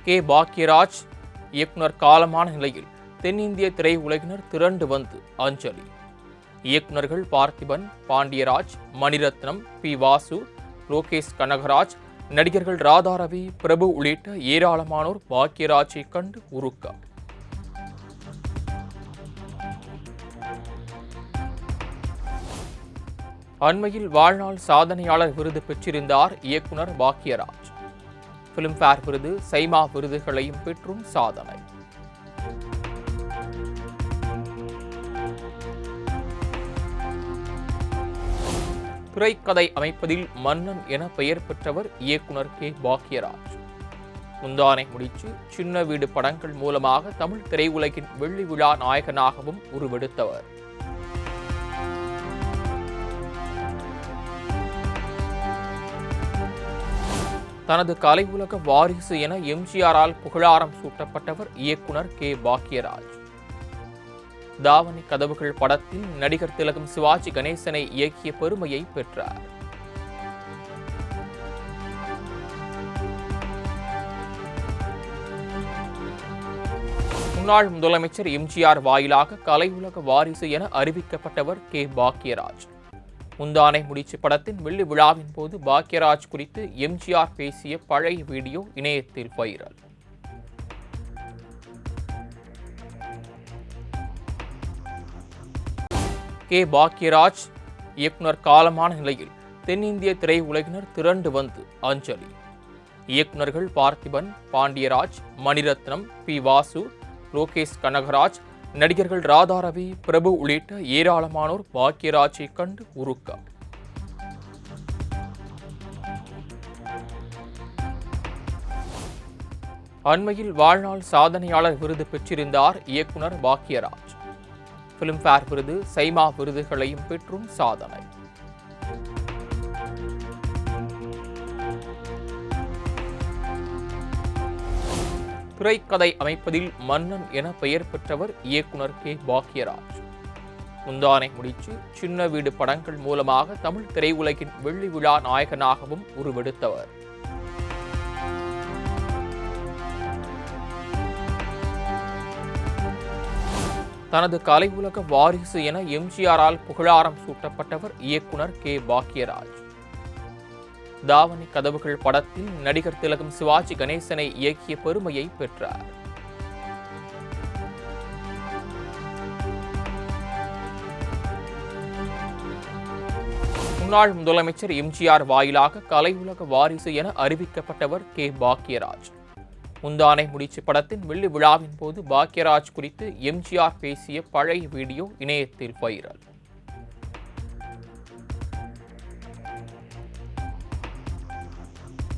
K. Bhagyaraj இயக்குனர் காலமான நிலையில் தென்னிந்திய திரையுலகினர் திரண்டு வந்து அஞ்சலி. இயக்குநர்கள் பார்த்திபன், பாண்டியராஜ், மணிரத்னம், பி. வாசு, லோகேஷ் கனகராஜ், நடிகர்கள் ராதாரவி, பிரபு உள்ளிட்ட ஏராளமானோர் பாக்யராஜை கண்டு உருக்கம். அண்மையில் வாழ்நாள் சாதனையாளர் விருது பெற்றிருந்தார் இயக்குனர் பாக்யராஜ். பிலிம்பேர் விருது, சைமா விருதுகளையும் பெற்றும் சாதனை. திரைக்கதை அமைப்பதில் மன்னன் என பெயர் பெற்றவர் இயக்குனர் கே. பாக்யராஜ். முந்தானை முடிச்சு, சின்ன வீடு படங்கள் மூலமாக தமிழ் திரையுலகின் வெள்ளி விழா நாயகனாகவும் உருவெடுத்தவர். தனது கலை உலக வாரிசு என எம்ஜிஆரால் புகழாரம் சூட்டப்பட்டவர் இயக்குனர் கே. பாக்யராஜ். தாவணி கதவுகள் படத்தில் நடிகர் திலகம் சிவாஜி கணேசனை இயக்கிய பெருமையை பெற்றார். முன்னாள் முதலமைச்சர் எம்ஜிஆர் வாயிலாக கலை உலக வாரிசு என அறிவிக்கப்பட்டவர் கே. பாக்யராஜ். முந்தானை முடிச்சு படத்தின் வெள்ளி விழாவின் போது பாக்யராஜ் குறித்து எம்ஜிஆர் பேசிய பழைய வீடியோ இணையத்தில் வைரல். கே. பாக்யராஜ் இயக்குனர் காலமான நிலையில் தென்னிந்திய திரையுலகினர் திரண்டு வந்து அஞ்சலி. இயக்குநர்கள் பார்த்திபன், பாண்டியராஜ், மணிரத்னம், பி. வாசு, லோகேஷ் கனகராஜ், நடிகர்கள் ராதாரவி, பிரபு உள்ளிட்ட ஏராளமானோர் பாக்யராஜை கண்டு உருக்கம். அண்மையில் வாழ்நாள் சாதனையாளர் விருது பெற்றிருந்தார் இயக்குனர் பாக்யராஜ். பிலிம்பேர் விருது, சைமா விருதுகளையும் பெற்றும் சாதனை. திரைக்கதை அமைப்பதில் மன்னன் என பெயர் பெற்றவர் இயக்குனர் கே. பாக்யராஜ். முந்தானை முடிச்சு, சின்ன வீடு படங்கள் மூலமாக தமிழ் திரையுலகின் வெள்ளி விழா நாயகனாகவும் உருவெடுத்தவர். தனது கலை உலக வாரிசு என எம்ஜிஆரால் புகழாரம் சூட்டப்பட்டவர் இயக்குனர் கே. பாக்யராஜ். தாவணி கதவுகள் படத்தில் நடிகர் திலகம் சிவாஜி கணேசனை இயக்கிய பெருமையை பெற்றார். முன்னாள் முதலமைச்சர் எம்ஜிஆர் வாயிலாக கலை உலக வாரிசு என அறிவிக்கப்பட்டவர் கே. பாக்யராஜ். முந்தானை முடிச்சு படத்தின் வெள்ளி விழாவின் போது பாக்யராஜ் குறித்து எம்ஜிஆர் பேசிய பழைய வீடியோ இணையத்தில் வைரல்.